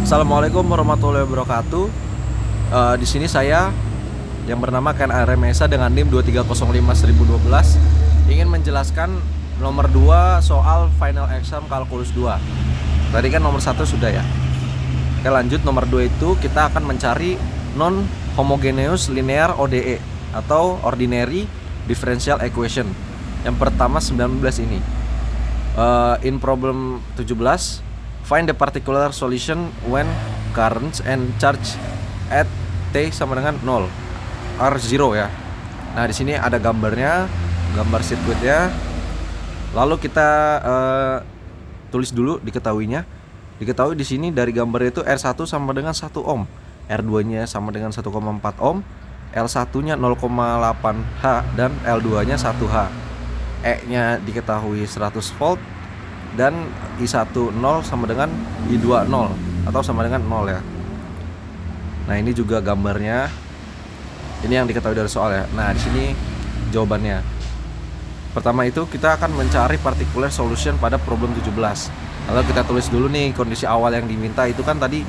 Assalamualaikum warahmatullahi wabarakatuh. Di sini saya yang bernama Ken Aremesa dengan NIM 2305012 ingin menjelaskan nomor 2 soal final exam kalkulus 2. Tadi kan nomor 1 sudah ya. Oke, lanjut nomor 2 itu kita akan mencari non homogeneous linear ODE atau ordinary differential equation. Yang pertama 19 ini. In problem 17, find the particular solution when currents and charge at T sama dengan 0 R0 ya. Nah, di sini ada gambarnya, gambar sirkuitnya. Lalu kita tulis dulu diketahuinya. Diketahui di sini dari gambar itu R1 sama dengan 1 ohm, R2-nya sama dengan 1,4 ohm, L1-nya 0,8 H dan L2-nya 1 H. E-nya diketahui 100 volt dan I1 0 sama dengan I2 0 atau sama dengan 0 ya. Nah, ini juga gambarnya. Ini yang diketahui dari soal ya. Nah, di sini jawabannya. Pertama itu kita akan mencari particular solution pada problem 17. Lalu kita tulis dulu nih kondisi awal yang diminta itu kan tadi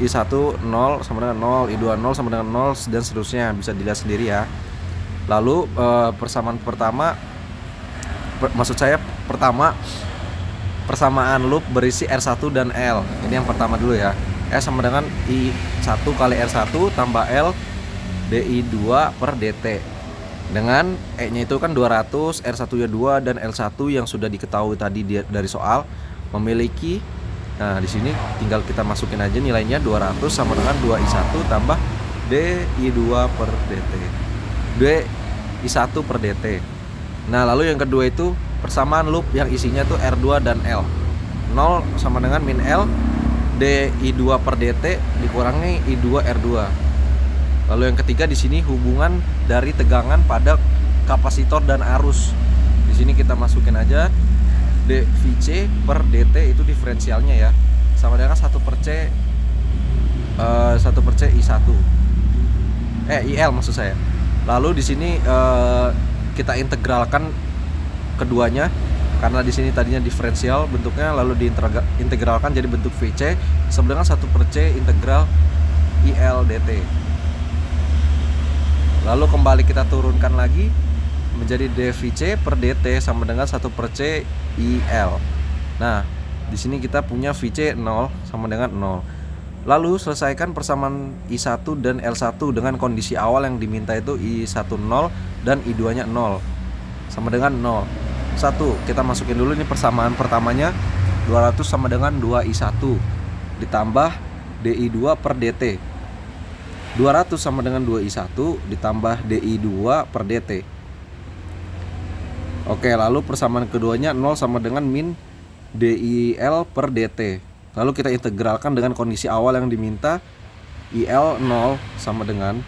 I1 0 sama dengan 0, I2 0 sama dengan 0 dan seterusnya, bisa dilihat sendiri ya. Lalu persamaan pertama persamaan loop berisi R1 dan L. Ini yang pertama dulu ya. S sama dengan I1 kali R1 tambah L DI2 per DT. Dengan E-nya itu kan 200, R1-nya 2 dan L1 yang sudah diketahui tadi dari soal memiliki. Nah, di sini tinggal kita masukin aja nilainya 200 sama dengan 2I1 tambah DI2 per DT. DI1 per DT. Nah, lalu yang kedua itu persamaan loop yang isinya tuh R2 dan L. 0 sama dengan min L DI2 per DT dikurangi I2 R2. Lalu yang ketiga di sini hubungan dari tegangan pada kapasitor dan arus. Di sini kita masukin aja dVc per dt itu diferensialnya ya. Sama dengan 1 per C I1. IL maksud saya. Lalu di sini kita integralkan keduanya karena di sini tadinya diferensial bentuknya, lalu diintegralkan jadi bentuk VC sama dengan 1 per C integral IL dt. Lalu kembali kita turunkan lagi menjadi dVc per dt sama dengan 1 per C IL. Nah, di sini kita punya VC 0 sama dengan 0. Lalu selesaikan persamaan I1 dan L1 dengan kondisi awal yang diminta itu I1 0 dan I2-nya 0 sama dengan 0. 1, kita masukin dulu ini persamaan pertamanya 200 sama dengan 2I1 ditambah DI2 per DT. 200 sama dengan 2I1 ditambah DI2 per DT. Oke, lalu persamaan keduanya 0 sama dengan min DIL per DT. Lalu kita integralkan dengan kondisi awal yang diminta IL 0 sama dengan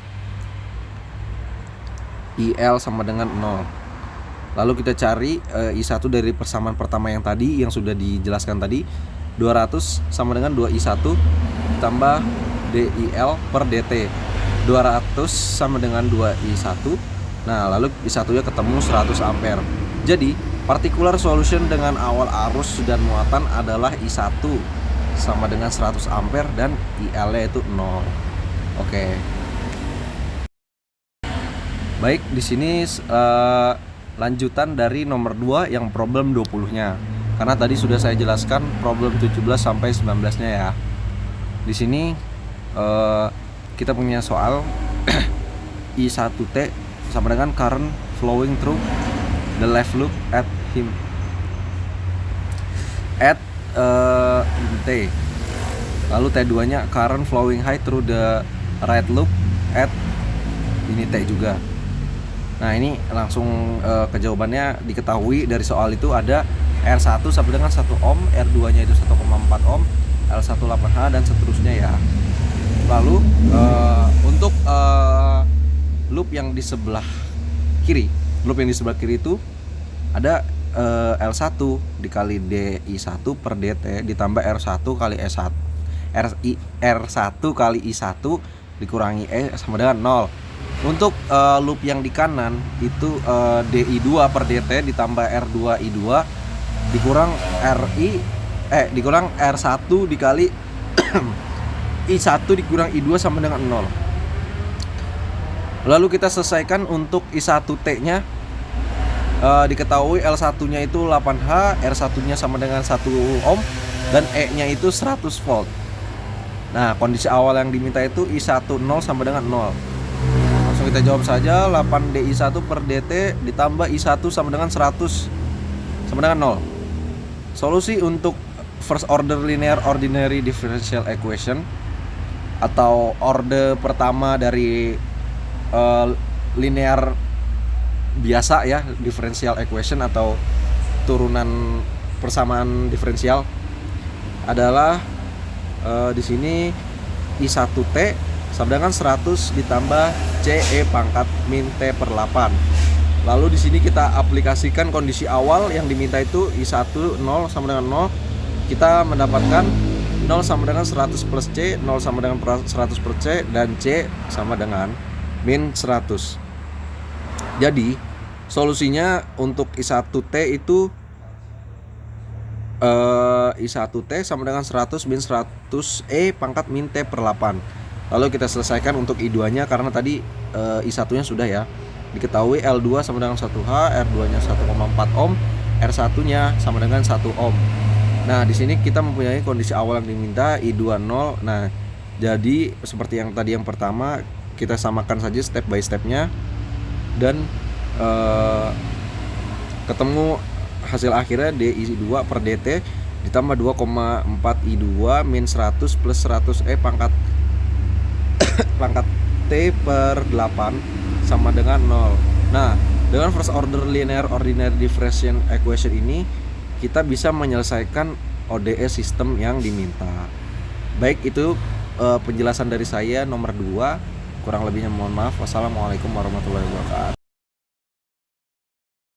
IL sama dengan 0. Lalu kita cari I1 dari persamaan pertama yang tadi yang sudah dijelaskan tadi. 200 sama dengan 2I1 ditambah DIL per DT. 200 sama dengan 2I1. Nah, lalu I1-nya ketemu 100 ampere. Jadi, particular solution dengan awal arus dan muatan adalah I1 sama dengan 100 ampere dan IL-nya itu 0. Oke. Baik, di sini lanjutan dari nomor 2 yang problem 20-nya. Karena tadi sudah saya jelaskan problem 17 sampai 19-nya ya. Di sini kita punya soal I1T sama dengan current flowing through the left loop at T. Lalu T2-nya current flowing high through the right loop at ini T juga. Nah, ini langsung ke jawabannya. Diketahui dari soal itu ada R1 sampai dengan 1 ohm, R2-nya itu 1,4 ohm, L1 8H dan seterusnya ya. Lalu untuk loop yang di sebelah kiri itu ada L1 dikali DI1 per DT ditambah R1 kali S1 R1 kali I1 dikurangi E sama dengan 0. Untuk loop yang di kanan itu DI2 per DT ditambah R2 I2 dikurang RI dikurang R1 dikali I1 dikurang I2 sama dengan 0. Lalu kita selesaikan untuk I1T nya. Diketahui L1 nya itu 8H, R1 nya sama dengan 1 ohm, dan E nya itu 100 volt. Nah, kondisi awal yang diminta itu I1 0 sama dengan 0. Langsung kita jawab saja, 8dI1 per dt ditambah I1 sama dengan 100 sama dengan 0. Solusi untuk first order linear ordinary differential equation atau orde pertama dari linear biasa ya, differential equation atau turunan persamaan diferensial adalah di sini I1T sama dengan 100 ditambah CE pangkat min T per 8. Lalu di sini kita aplikasikan kondisi awal yang diminta itu I1 0 sama dengan 0. Kita mendapatkan 0 sama dengan 100 plus C, 0 sama dengan 100 per C, dan C sama dengan min 100. Jadi solusinya untuk I1T itu I1T sama dengan 100 min 100 E pangkat min T per 8. Lalu kita selesaikan untuk I2 nya karena tadi I1 nya sudah ya. Diketahui L2 sama dengan 1H, R2 nya 1,4 ohm, R1 nya sama dengan 1 ohm. Nah, di sini kita mempunyai kondisi awal yang diminta I2 0. Nah, jadi seperti yang tadi yang pertama, kita samakan saja step by stepnya dan ketemu hasil akhirnya DI2 per DT ditambah 2,4 I2 min 100 plus 100 E pangkat T per 8 sama dengan 0. Nah, dengan first order linear ordinary differential equation ini kita bisa menyelesaikan ODS sistem yang diminta. Baik, itu penjelasan dari saya nomor 2. Kurang lebihnya mohon maaf. Wassalamualaikum warahmatullahi wabarakatuh.